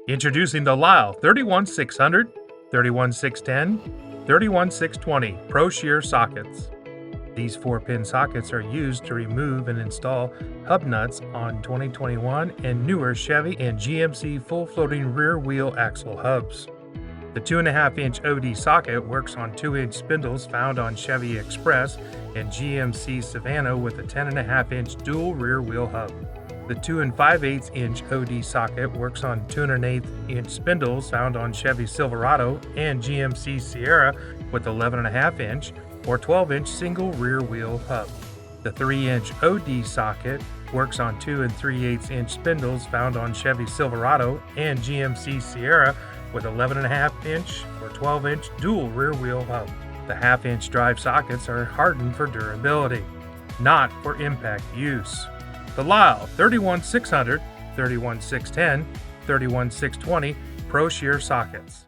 Introducing the Lisle 31600, 31610, 31620 Pro Shear sockets. These 4-pin sockets are used to remove and install hub nuts on 2021 and newer Chevy and GMC full-floating rear wheel axle hubs. The 2.5-inch OD socket works on 2-inch spindles found on Chevy Express and GMC Savana with a 10.5-inch dual rear wheel hub. The 2 5/8-inch OD socket works on 2.125-inch spindles found on Chevy Silverado and GMC Shear with 11.5-inch or 12-inch single rear wheel hub. The 3-inch OD socket works on 2 3/8-inch spindles found on Chevy Silverado and GMC Shear with 11.5-inch or 12-inch dual rear wheel hub. The 1/2-inch drive sockets are hardened for durability, not for impact use. The Lisle 31600, 31610, 31620 Pro Shear sockets.